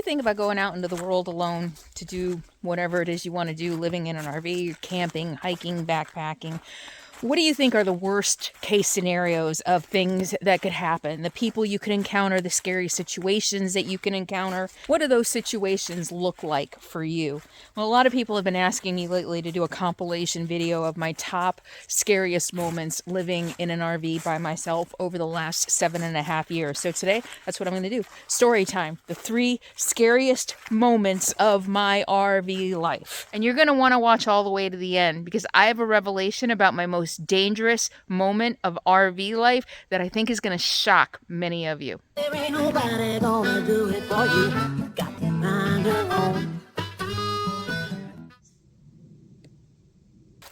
you think about going out into the world alone to do whatever it is you want to do, living in an RV, camping, hiking, backpacking? What do you think are the worst case scenarios of things that could happen? The people you could encounter, the scary situations that you can encounter. What do those situations look like for you? Well, a lot of people have been asking me lately to do a compilation video of my top scariest moments living in an RV by myself over the last 7.5 years. So today, that's what I'm going to do. Story time. The 3 scariest moments of my RV life. And you're going to want to watch all the way to the end because I have a revelation about my most dangerous moment of RV life that I think is going to shock many of you. There ain't nobody gonna do it for you. You got to mind your own.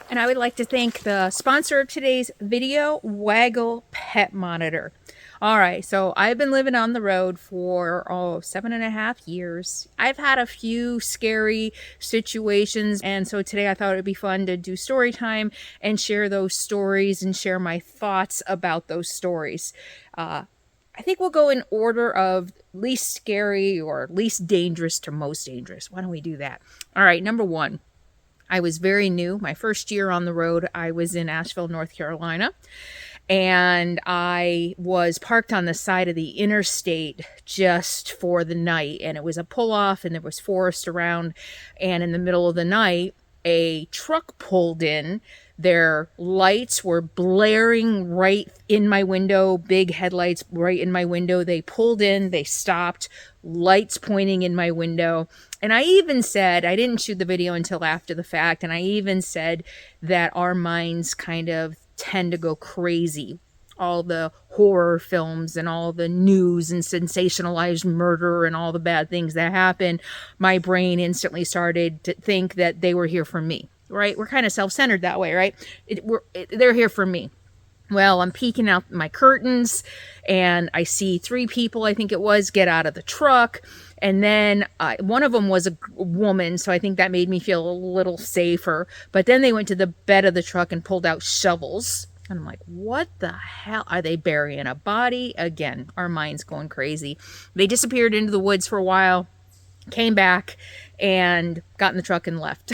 And I would like to thank the sponsor of today's video, Waggle Pet Monitor. All right, so I've been living on the road for 7.5 years. I've had a few scary situations, and so today I thought it'd be fun to do story time and share those stories and share my thoughts about those stories. I think we'll go in order of least scary or least dangerous to most dangerous. Why don't we do that? All right, number 1. I was very new. My first year on the road, I was in Asheville, North Carolina. And I was parked on the side of the interstate just for the night. And it was a pull-off and there was forest around. And in the middle of the night, a truck pulled in. Their lights were blaring right in my window, big headlights right in my window. They pulled in, they stopped, lights pointing in my window. And I even said, I didn't shoot the video until after the fact, and I even said that our minds kind of tend to go crazy. All the horror films and all the news and sensationalized murder and all the bad things that happen, my brain instantly started to think that they were here for me. Right? We're kind of self-centered that way, right? They're here for me. Well, I'm peeking out my curtains and I see 3 people, I think it was, get out of the truck. And then one of them was a woman, so I think that made me feel a little safer. But then they went to the bed of the truck and pulled out shovels. And I'm like, what the hell? Are they burying a body? Again, our mind's going crazy. They disappeared into the woods for a while, came back, and got in the truck and left.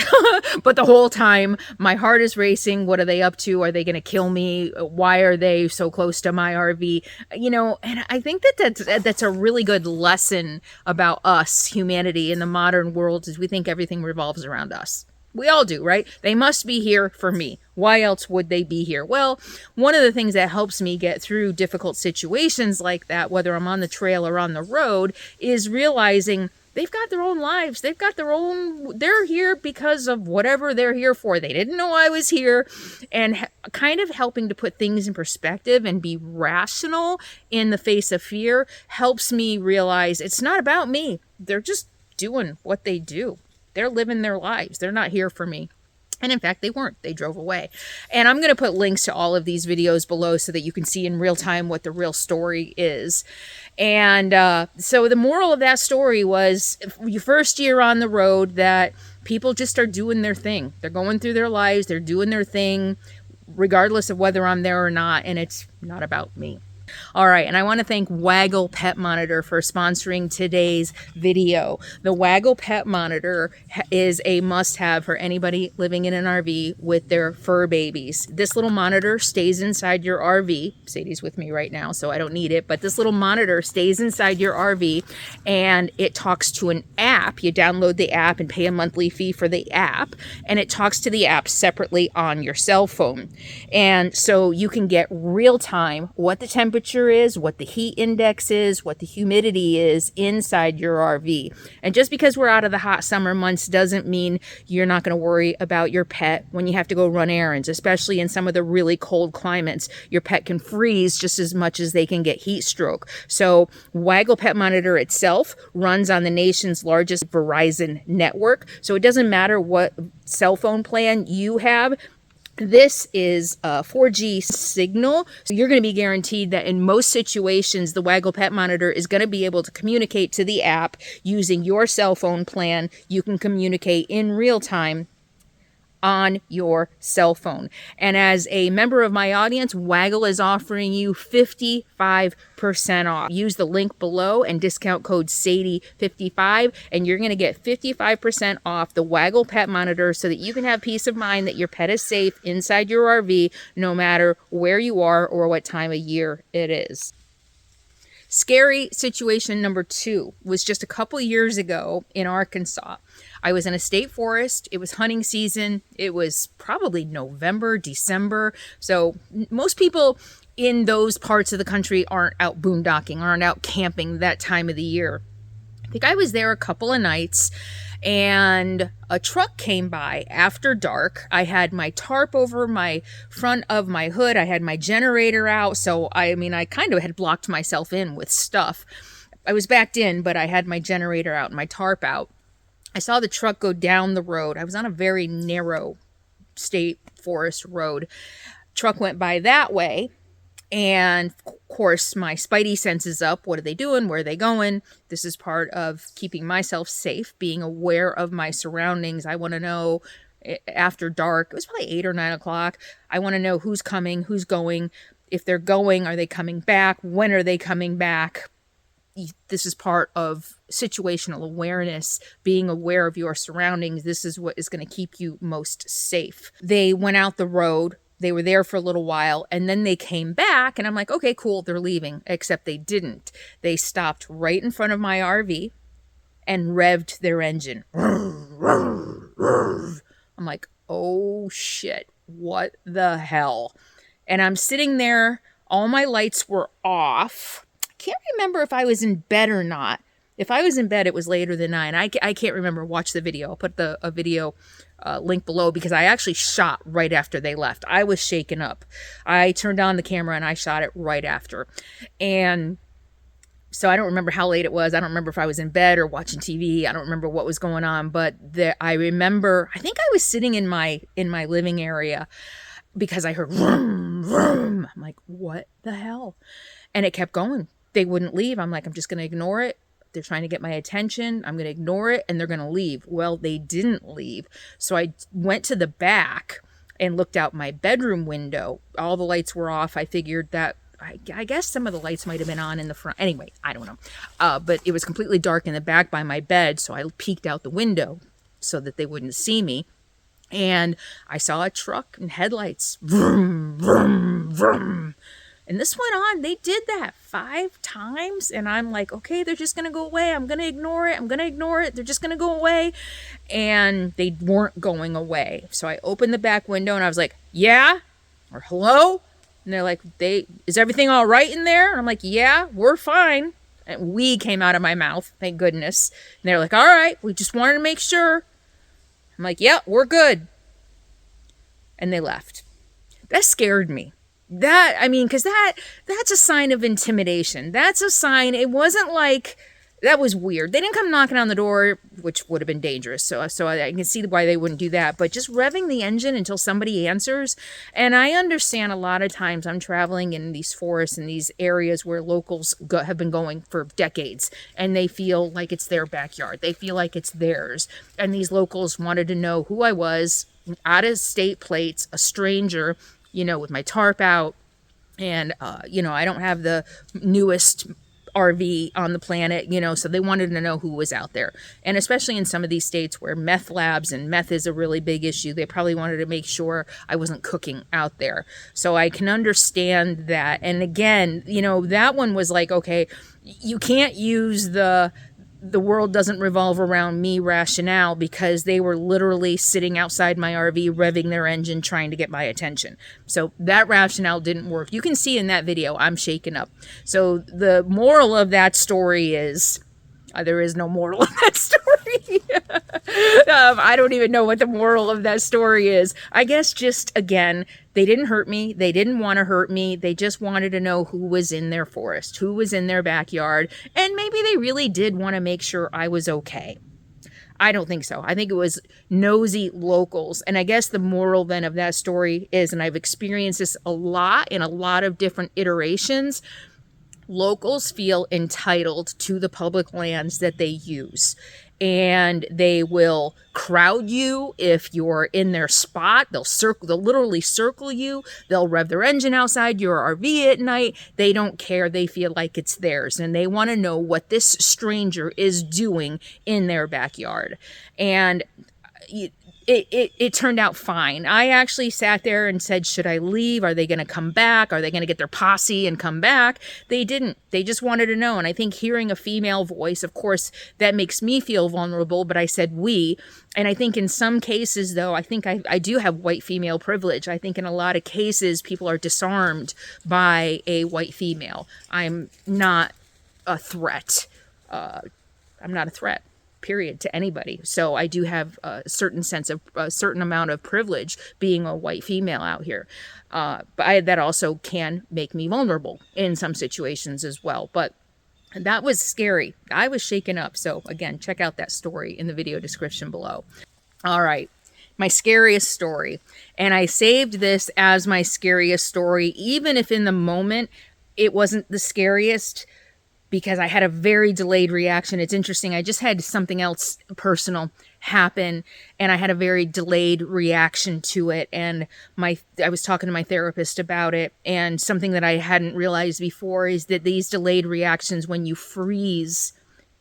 But the whole time, my heart is racing. What are they up to? Are they going to kill me? Why are they so close to my RV? You know, and I think that's a really good lesson about us, humanity, in the modern world, is we think everything revolves around us. We all do, right? They must be here for me. Why else would they be here? Well, one of the things that helps me get through difficult situations like that, whether I'm on the trail or on the road, is realizing they've got their own lives. They've got their own, they're here because of whatever they're here for. They didn't know I was here. And kind of helping to put things in perspective and be rational in the face of fear helps me realize it's not about me. They're just doing what they do. They're living their lives. They're not here for me. And in fact, they weren't. They drove away. And I'm going to put links to all of these videos below so that you can see in real time what the real story is. And so the moral of that story was, your first year on the road, that people just are doing their thing. They're going through their lives. They're doing their thing, regardless of whether I'm there or not. And it's not about me. All right, and I want to thank Waggle Pet Monitor for sponsoring today's video. The Waggle Pet Monitor is a must-have for anybody living in an RV with their fur babies. This little monitor stays inside your RV. Sadie's with me right now, so I don't need it, but this little monitor stays inside your RV, and it talks to an app. You download the app and pay a monthly fee for the app, and it talks to the app separately on your cell phone. And so you can get real-time what the temperature is, what the heat index is, what the humidity is inside your RV. And just because we're out of the hot summer months doesn't mean you're not going to worry about your pet when you have to go run errands, especially in some of the really cold climates. Your pet can freeze just as much as they can get heat stroke. So Waggle Pet Monitor itself runs on the nation's largest Verizon network. So it doesn't matter what cell phone plan you have. This is a 4G signal, so you're going to be guaranteed that in most situations, the Waggle Pet Monitor is going to be able to communicate to the app using your cell phone plan. You can communicate in real time on your cell phone. And as a member of my audience, Waggle is offering you 55% off. Use the link below and discount code Sadie55, and you're going to get 55% off the Waggle pet monitor so that you can have peace of mind that your pet is safe inside your RV no matter where you are or what time of year it is. Scary situation number 2 was just a couple years ago in Arkansas. I was in a state forest. It was hunting season. It was probably November, December. So most people in those parts of the country aren't out boondocking, aren't out camping that time of the year. I think I was there a couple of nights, and a truck came by after dark. I had my tarp over my front of my hood. I had my generator out. So, I kind of had blocked myself in with stuff. I was backed in, but I had my generator out and my tarp out. I saw the truck go down the road. I was on a very narrow state forest road. Truck went by that way. And of course, my spidey senses up. What are they doing? Where are they going? This is part of keeping myself safe, being aware of my surroundings. I want to know after dark, it was probably 8 or 9 o'clock. I want to know who's coming, who's going. If they're going, are they coming back? When are they coming back? This is part of situational awareness, being aware of your surroundings. This is what is going to keep you most safe. They went out the road. They were there for a little while, and then they came back, and I'm like, okay, cool, they're leaving, except they didn't. They stopped right in front of my RV and revved their engine. I'm like, oh shit, what the hell? And I'm sitting there, all my lights were off. I can't remember if I was in bed or not. If I was in bed, it was later than 9. I can't remember. Watch the video. I'll put a video link below because I actually shot right after they left. I was shaken up. I turned on the camera and I shot it right after. And so I don't remember how late it was. I don't remember if I was in bed or watching TV. I don't remember what was going on. But I remember, I think I was sitting in my living area because I heard vroom, vroom. I'm like, what the hell? And it kept going. They wouldn't leave. I'm like, I'm just going to ignore it. They're trying to get my attention. I'm going to ignore it and they're going to leave. Well, they didn't leave. So I went to the back and looked out my bedroom window. All the lights were off. I figured that, I guess some of the lights might have been on in the front. Anyway, I don't know. But it was completely dark in the back by my bed. So I peeked out the window so that they wouldn't see me. And I saw a truck and headlights. Vroom, vroom, vroom. And this went on. They did that 5 times. And I'm like, okay, they're just going to go away. I'm going to ignore it. I'm going to ignore it. They're just going to go away. And they weren't going away. So I opened the back window and I was like, yeah? Or hello? And they're like, is everything all right in there? And I'm like, yeah, we're fine. And we came out of my mouth. Thank goodness. And they're like, all right, we just wanted to make sure. I'm like, yeah, we're good. And they left. That scared me. Because that's a sign of intimidation. That's a sign. It wasn't like, that was weird. They didn't come knocking on the door, which would have been dangerous. So I can see why they wouldn't do that. But just revving the engine until somebody answers. And I understand a lot of times I'm traveling in these forests and these areas where locals have been going for decades. And they feel like it's their backyard. They feel like it's theirs. And these locals wanted to know who I was, out-of-state plates, a stranger, with my tarp out. And, I don't have the newest RV on the planet, so they wanted to know who was out there. And especially in some of these states where meth labs and meth is a really big issue, they probably wanted to make sure I wasn't cooking out there. So I can understand that. And again, that one was like, okay, you can't use the world doesn't revolve around me rationale, because they were literally sitting outside my RV, revving their engine, trying to get my attention. So that rationale didn't work. You can see in that video, I'm shaken up. So the moral of that story is, there is no moral of that story. I don't even know what the moral of that story is. I guess just, again, they didn't hurt me. They didn't want to hurt me. They just wanted to know who was in their forest, who was in their backyard. And maybe they really did want to make sure I was okay. I don't think so. I think it was nosy locals. And I guess the moral then of that story is, and I've experienced this a lot in a lot of different iterations, locals feel entitled to the public lands that they use. And they will crowd you if you're in their spot. They'll literally circle you. They'll rev their engine outside your RV at night. They don't care. They feel like it's theirs. And they want to know what this stranger is doing in their backyard. And it turned out fine. I actually sat there and said, should I leave? Are they going to come back? Are they going to get their posse and come back? They didn't. They just wanted to know. And I think hearing a female voice, of course, that makes me feel vulnerable, but I said we. And I think in some cases, though, I think I do have white female privilege. I think in a lot of cases, people are disarmed by a white female. I'm not a threat. I'm not a threat. Period, to anybody. So I do have a certain amount of privilege being a white female out here. But that also can make me vulnerable in some situations as well. But that was scary. I was shaken up. So again, check out that story in the video description below. All right. My scariest story. And I saved this as my scariest story, even if in the moment it wasn't the scariest, because I had a very delayed reaction. It's interesting. I just had something else personal happen and I had a very delayed reaction to it. And I was talking to my therapist about it, and something that I hadn't realized before is that these delayed reactions, when you freeze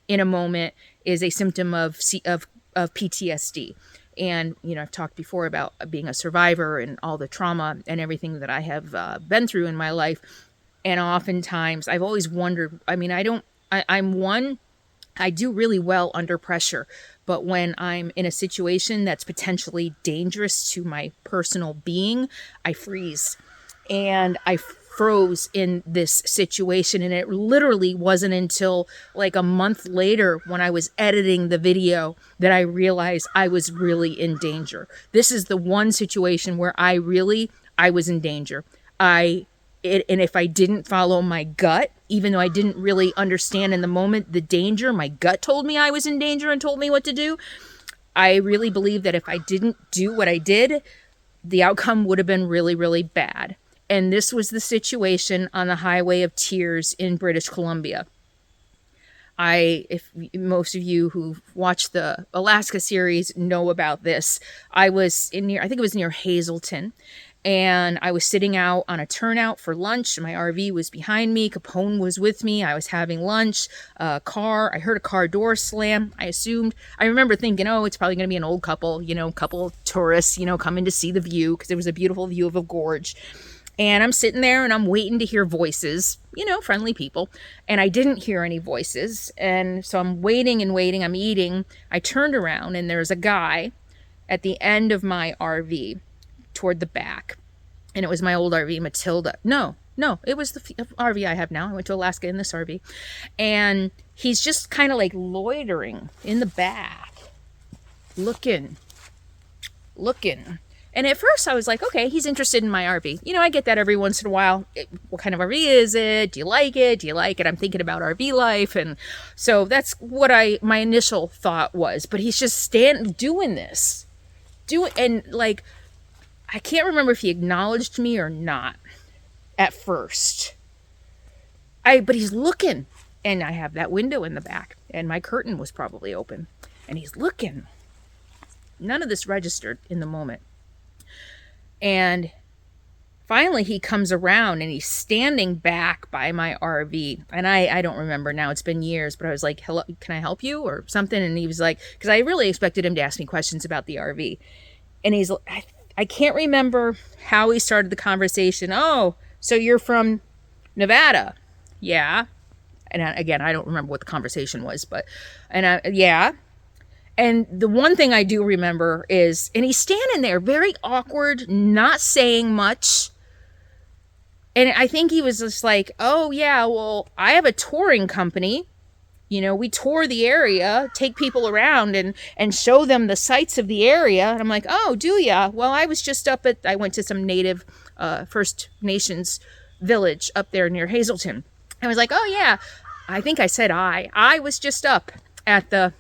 in a moment, is a symptom of PTSD. And, you know, I've talked before about being a survivor and all the trauma and everything that I have been through in my life. And oftentimes I've always wondered, I mean, I do really well under pressure, but when I'm in a situation that's potentially dangerous to my personal being, I freeze. And I froze in this situation. And it literally wasn't until like a month later when I was editing the video that I realized I was really in danger. This is the one situation where I was in danger. And if I didn't follow my gut, even though I didn't really understand in the moment the danger, my gut told me I was in danger and told me what to do. I really believe that if I didn't do what I did, the outcome would have been really, really bad. And this was the situation on the Highway of Tears in British Columbia. If most of you who've watched the Alaska series know about this, I think it was near Hazelton. And I was sitting out on a turnout for lunch. My RV was behind me. Capone was with me. I was having lunch. I heard a car door slam. I remember thinking, oh, it's probably going to be an old couple, couple tourists, coming to see the view, because it was a beautiful view of a gorge. And I'm sitting there and I'm waiting to hear voices, friendly people. And I didn't hear any voices. And so I'm waiting and waiting. I'm eating. I turned around and there's a guy at the end of my RV toward the back. And it was my old RV, Matilda. No, it was the RV I have now. I went to Alaska in this RV. And he's just kind of like loitering in the back, looking. And at first I was like, okay, he's interested in my RV. I get that every once in a while. What kind of RV is it? Do you like it? I'm thinking about RV life. And so that's what my initial thought was. But he's just doing this. And like, I can't remember if he acknowledged me or not at first. But he's looking. And I have that window in the back. And my curtain was probably open. And he's looking. None of this registered in the moment. And finally he comes around and he's standing back by my RV. And I don't remember now, it's been years, but I was like, hello, can I help you or something? And he was like, because I really expected him to ask me questions about the RV. And I can't remember how he started the conversation. Oh, so you're from Nevada? Yeah. And again, I don't remember what the conversation was, yeah. And the one thing I do remember is, and he's standing there very awkward, not saying much. And I think he was just like, oh yeah, well, I have a touring company. We tour the area, take people around and show them the sights of the area. And I'm like, oh, do ya? Well, I was just I went to some native First Nations village up there near Hazelton. I was like, oh yeah. I think I said I was just up at the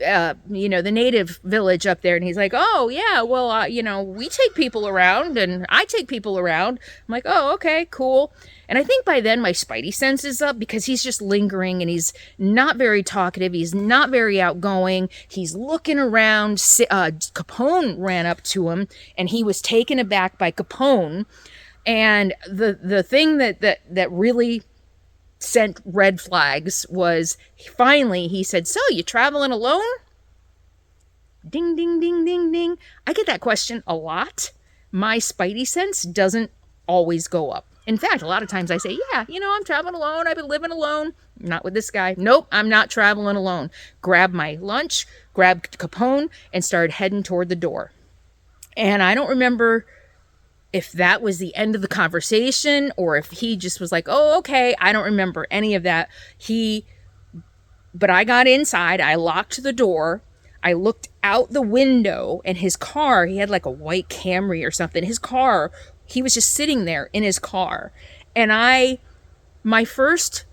the native village up there. And he's like, oh, yeah, well, we take people around and I take people around. I'm like, oh, okay, cool. And I think by then my spidey sense is up because he's just lingering and he's not very talkative. He's not very outgoing. He's looking around. Capone ran up to him and he was taken aback by Capone. And the thing that really sent red flags was finally he said, so you traveling alone? Ding, ding, ding, ding, ding. I get that question a lot. My spidey sense doesn't always go up. In fact, a lot of times I say, yeah, I'm traveling alone. I've been living alone. Not with this guy. Nope, I'm not traveling alone. Grab my lunch, grabbed Capone, and started heading toward the door. And I don't remember if that was the end of the conversation or if he just was like, oh, okay. I don't remember any of that. But I got inside. I locked the door. I looked out the window and his car, he had like a white Camry or something. His car, he was just sitting there in his car. And my first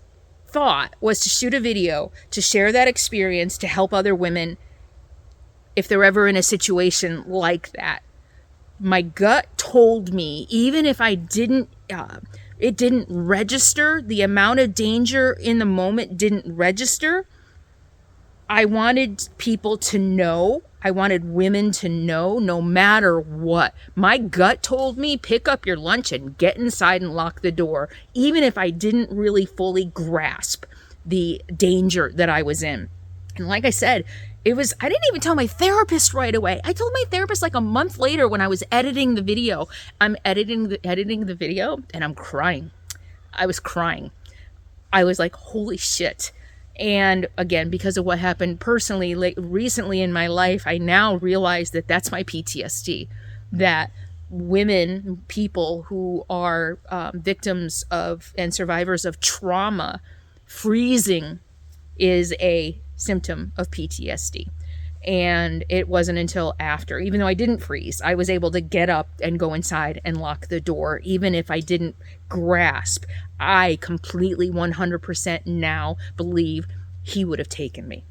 thought was to shoot a video to share that experience to help other women if they're ever in a situation like that. My gut told me, even if I didn't, it didn't register, the amount of danger in the moment didn't register. I wanted people to know, I wanted women to know, no matter what. My gut told me, pick up your lunch and get inside and lock the door, even if I didn't really fully grasp the danger that I was in. And like I said, I didn't even tell my therapist right away. I told my therapist like a month later when I was editing the video. I'm editing the video and I'm crying. I was crying. I was like, holy shit. And again, because of what happened personally, recently in my life, I now realize that that's my PTSD. That women, people who are victims of and survivors of trauma, freezing is a symptom of PTSD. And it wasn't until after, even though I didn't freeze, I was able to get up and go inside and lock the door, even if I didn't grasp. I completely 100% now believe he would have taken me.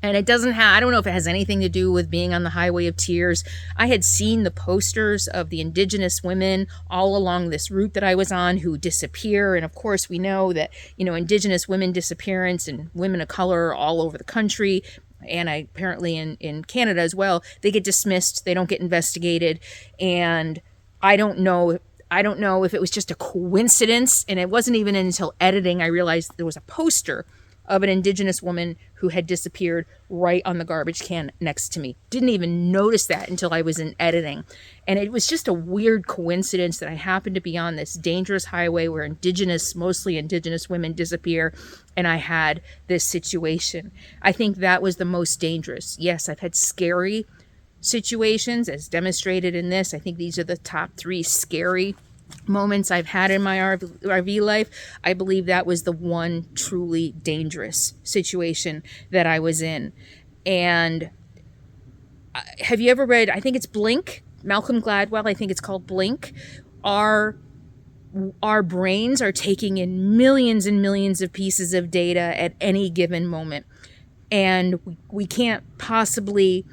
And it doesn't have, I don't know if it has anything to do with being on the highway of tears. I had seen the posters of the indigenous women all along this route that I was on who disappear. And of course, we know that, indigenous women disappearance and women of color all over the country, and apparently in Canada as well, they get dismissed, they don't get investigated. And I don't know if it was just a coincidence. And it wasn't even until editing I realized there was a poster of an indigenous woman who had disappeared right on the garbage can next to me. Didn't even notice that until I was in editing. And it was just a weird coincidence that I happened to be on this dangerous highway where mostly indigenous women disappear, and I had this situation. I think that was the most dangerous. Yes, I've had scary situations as demonstrated in this. I think these are the top 3 scary moments I've had in my RV life. I believe that was the one truly dangerous situation that I was in. And have you ever read, I think it's Blink, Malcolm Gladwell, I think it's called Blink. Our brains are taking in millions and millions of pieces of data at any given moment. And we can't possibly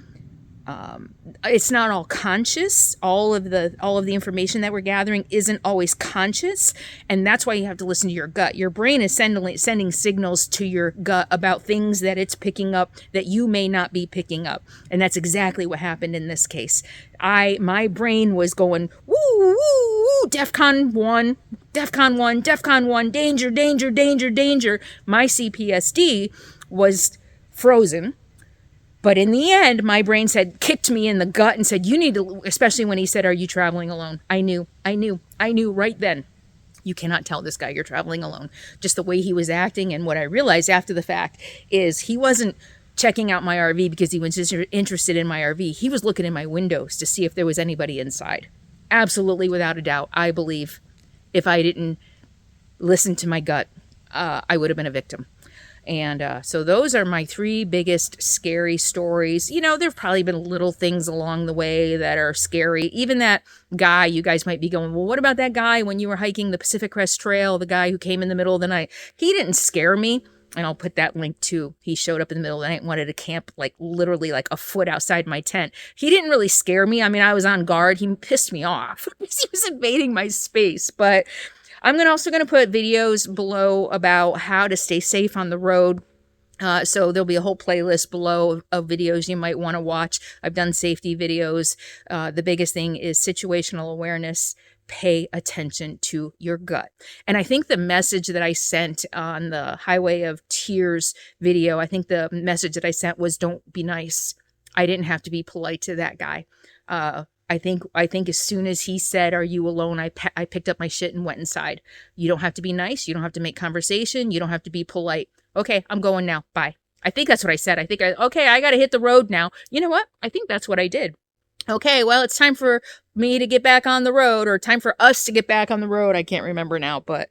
it's not all conscious. All of the information that we're gathering isn't always conscious, and that's why you have to listen to your gut. Your brain is sending signals to your gut about things that it's picking up that you may not be picking up, and that's exactly what happened in this case. My brain was going woo woo woo, DEFCON 1, DEFCON 1, DEFCON 1, danger, danger, danger, danger. My CPSD was frozen. But in the end, my brain kicked me in the gut and said, you need to, especially when he said, are you traveling alone? I knew right then. You cannot tell this guy you're traveling alone. Just the way he was acting. And what I realized after the fact is he wasn't checking out my RV because he was just interested in my RV. He was looking in my windows to see if there was anybody inside. Absolutely, without a doubt, I believe if I didn't listen to my gut, I would have been a victim. And so those are my 3 biggest scary stories. There've probably been little things along the way that are scary. Even that guy, you guys might be going, well, what about that guy when you were hiking the Pacific Crest Trail, the guy who came in the middle of the night? He didn't scare me. And I'll put that link too. He showed up in the middle of the night and wanted to camp like literally like a foot outside my tent. He didn't really scare me. I mean, I was on guard. He pissed me off because he was invading my space. But I'm also going to put videos below about how to stay safe on the road. So there'll be a whole playlist below of videos you might want to watch. I've done safety videos. The biggest thing is situational awareness. Pay attention to your gut. And I think the message that I sent on the Highway of Tears video, I think the message that I sent was don't be nice. I didn't have to be polite to that guy. I think as soon as he said, "Are you alone?" I picked up my shit and went inside. You don't have to be nice. You don't have to make conversation. You don't have to be polite. Okay, I'm going now. Bye. I think that's what I said. Okay, I got to hit the road now. You know what? I think that's what I did. Okay, well, it's time for me to get back on the road, or time for us to get back on the road. I can't remember now, but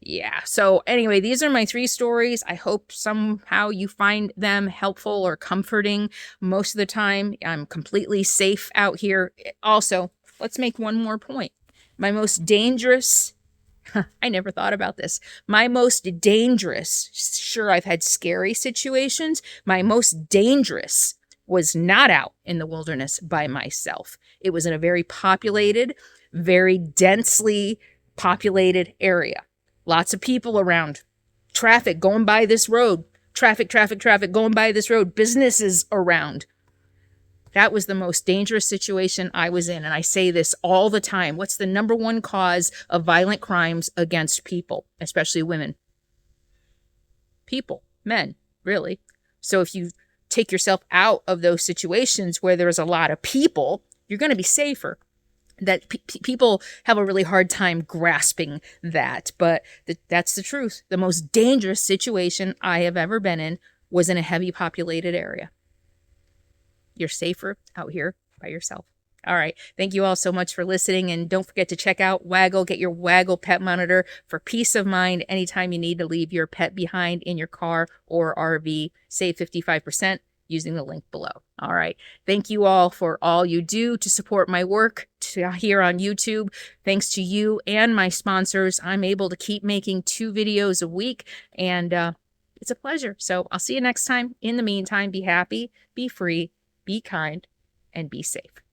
yeah. So anyway, these are my 3 stories. I hope somehow you find them helpful or comforting. Most of the time, I'm completely safe out here. Also, let's make one more point. My most dangerous, I never thought about this. My most dangerous, sure, I've had scary situations. My most dangerous was not out in the wilderness by myself. It was in a very populated, very densely populated area. Lots of people around. Traffic going by this road. Traffic going by this road. Businesses around. That was the most dangerous situation I was in. And I say this all the time. What's the number one cause of violent crimes against people, especially women? People, men, really. So if you take yourself out of those situations where there's a lot of people, you're going to be safer. That people have a really hard time grasping that, but that's the truth. The most dangerous situation I have ever been in was in a heavy populated area. You're safer out here by yourself. All right. Thank you all so much for listening. And don't forget to check out Waggle. Get your Waggle pet monitor for peace of mind anytime you need to leave your pet behind in your car or RV. Save 55% using the link below. All right. Thank you all for all you do to support my work here on YouTube. Thanks to you and my sponsors, I'm able to keep making 2 videos a week, and it's a pleasure. So I'll see you next time. In the meantime, be happy, be free, be kind, and be safe.